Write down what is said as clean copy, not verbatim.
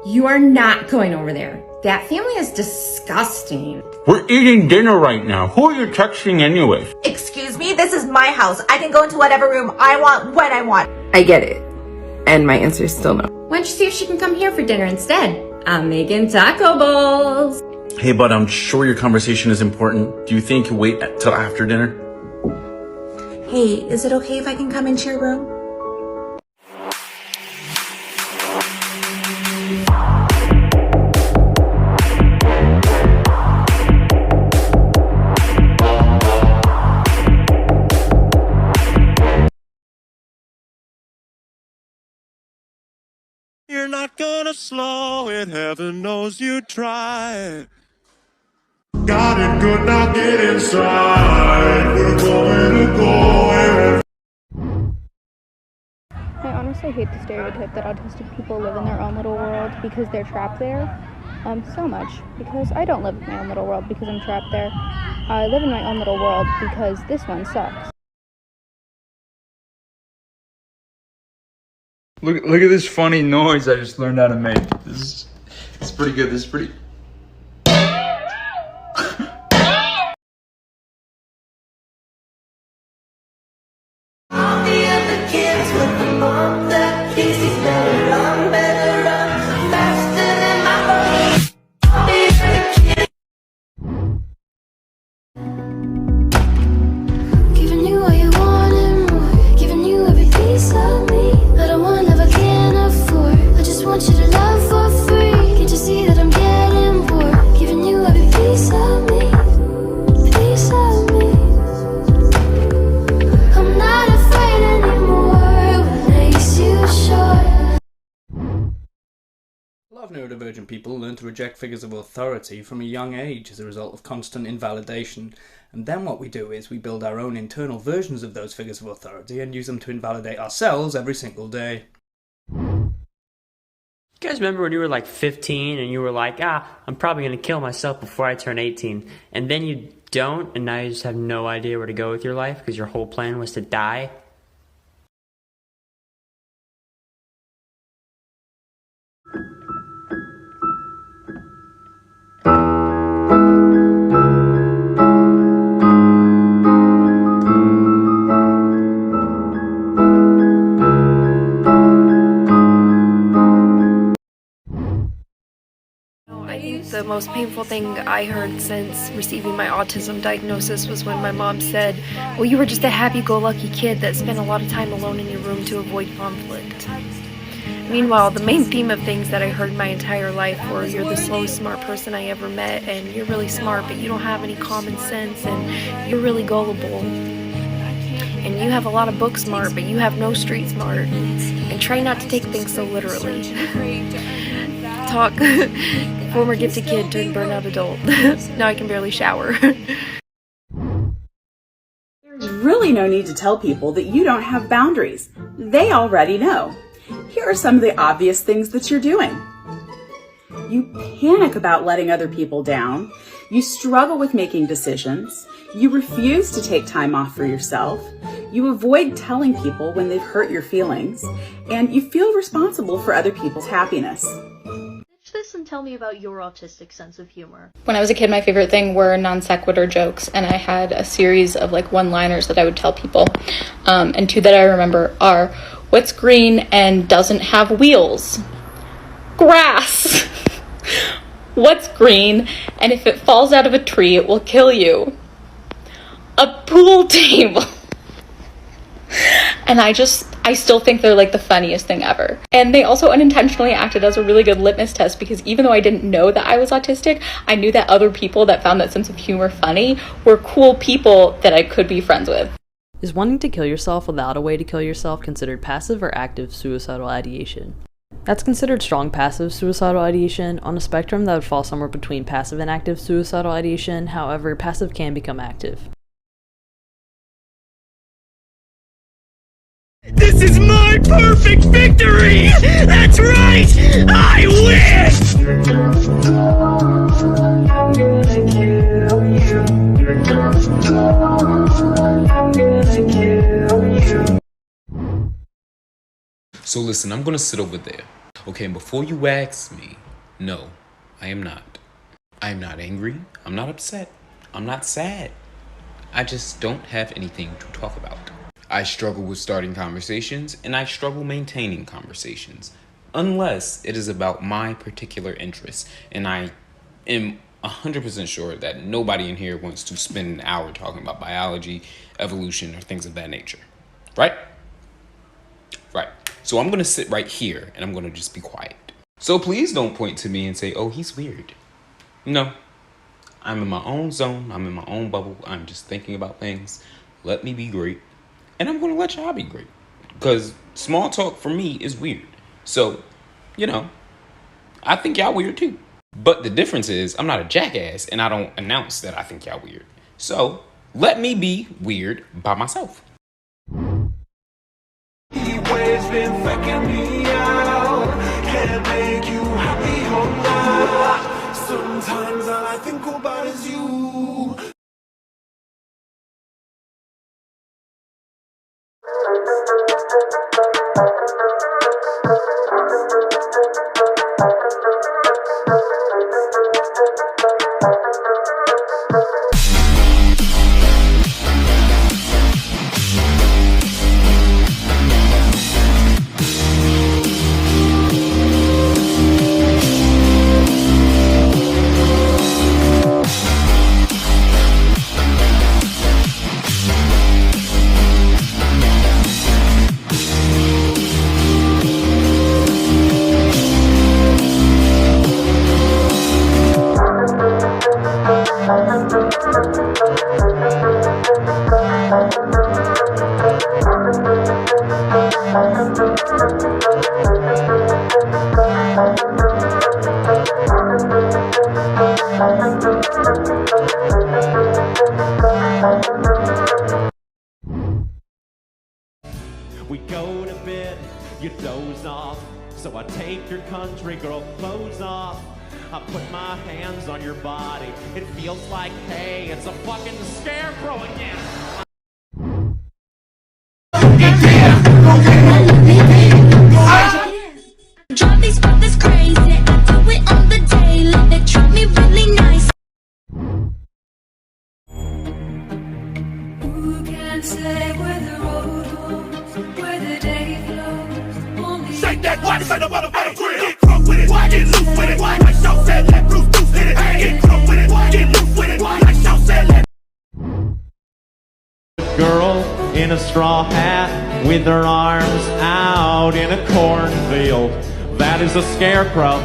You are not going over there. That family is disgusting. We're eating dinner right now. Who are you texting anyways? Excuse me, this is my house. I can go into whatever room I want when I want. I get it. And my answer is still no. Why don't you see if she can come here for dinner instead? I'm making taco bowls. Hey, bud, I'm sure your conversation is important. Do you think you wait till after dinner? Hey, is it okay if I can come into your room? You're not gonna slow it, heaven knows you tried. Got it good, now get inside. We're going to go. I honestly hate the stereotype that autistic people live in their own little world because they're trapped there so much. Because I don't live in my own little world because I'm trapped there. I live in my own little world because this one sucks. Look at this funny noise I just learned how to make. It's pretty good. This is pretty... All the other kids with the mom that thinks he's better run faster than my boy. All the other kids. Giving you all you want and more, giving you every piece of me. I don't want love I can't afford. I just want you to love for free. Can't you see that I'm getting bored? Giving you every piece of me, piece of me. I'm not afraid anymore when lace you short. A lot of neurodivergent people learn to reject figures of authority from a young age as a result of constant invalidation, and then what we do is we build our own internal versions of those figures of authority and use them to invalidate ourselves every single day. You guys remember when you were like 15 and you were like, I'm probably going to kill myself before I turn 18, and then you don't, and now you just have no idea where to go with your life because your whole plan was to die? I think the most painful thing I heard since receiving my autism diagnosis was when my mom said, well, you were just a happy-go-lucky kid that spent a lot of time alone in your room to avoid conflict. Meanwhile, the main theme of things that I heard my entire life were, you're the slowest smart person I ever met, and you're really smart, but you don't have any common sense, and you're really gullible. And you have a lot of book smart, but you have no street smart. And try not to take things so literally. Talk. Former gifted kid turned burnout adult. Now I can barely shower. There's really no need to tell people that you don't have boundaries. They already know. Here are some of the obvious things that you're doing. You panic about letting other people down. You struggle with making decisions. You refuse to take time off for yourself. You avoid telling people when they've hurt your feelings. And you feel responsible for other people's happiness. This and tell me about your autistic sense of humor. When I was a kid, my favorite thing were non sequitur jokes, and I had a series of like one-liners that I would tell people. And two that I remember are, what's green and doesn't have wheels? Grass! What's green and if it falls out of a tree it will kill you? A pool table! And I still think they're like the funniest thing ever. And they also unintentionally acted as a really good litmus test, because even though I didn't know that I was autistic, I knew that other people that found that sense of humor funny were cool people that I could be friends with. Is wanting to kill yourself without a way to kill yourself considered passive or active suicidal ideation? That's considered strong passive suicidal ideation. On a spectrum that would fall somewhere between passive and active suicidal ideation. However, passive can become active. This is my perfect victory! That's right! I win! So listen, I'm gonna sit over there. Okay, and before you ask me, no, I am not. I am not angry. I'm not upset. I'm not sad. I just don't have anything to talk about. I struggle with starting conversations, and I struggle maintaining conversations, unless it is about my particular interests. And I am 100% sure that nobody in here wants to spend an hour talking about biology, evolution, or things of that nature. Right? Right. So I'm going to sit right here, and I'm going to just be quiet. So please don't point to me and say, oh, he's weird. No. I'm in my own zone. I'm in my own bubble. I'm just thinking about things. Let me be great. And I'm going to let y'all be great. Because small talk for me is weird. So, you know, I think y'all weird too. But the difference is I'm not a jackass and I don't announce that I think y'all weird. So let me be weird by myself. He always been faking me out. Can't make you happy or not. Sometimes all I think about is you. We go to bed, you doze off, so I take your country girl clothes off. I put my hands on your body, it feels like, hey, it's a fucking scarecrow again. Drive these brothers crazy, I do it on the daily, they treat me really nice. Who can say where the road goes, where the day flows? Only Shake that body, say the motherfucker grill. Get crunk with it, get loose with it. Like Shaw said, let Bruce Deuce hit it. Get crunk with it, get loose with it. Like Shaw said, let Girl in a straw hat with her arms out in a cornfield. That is a scarecrow.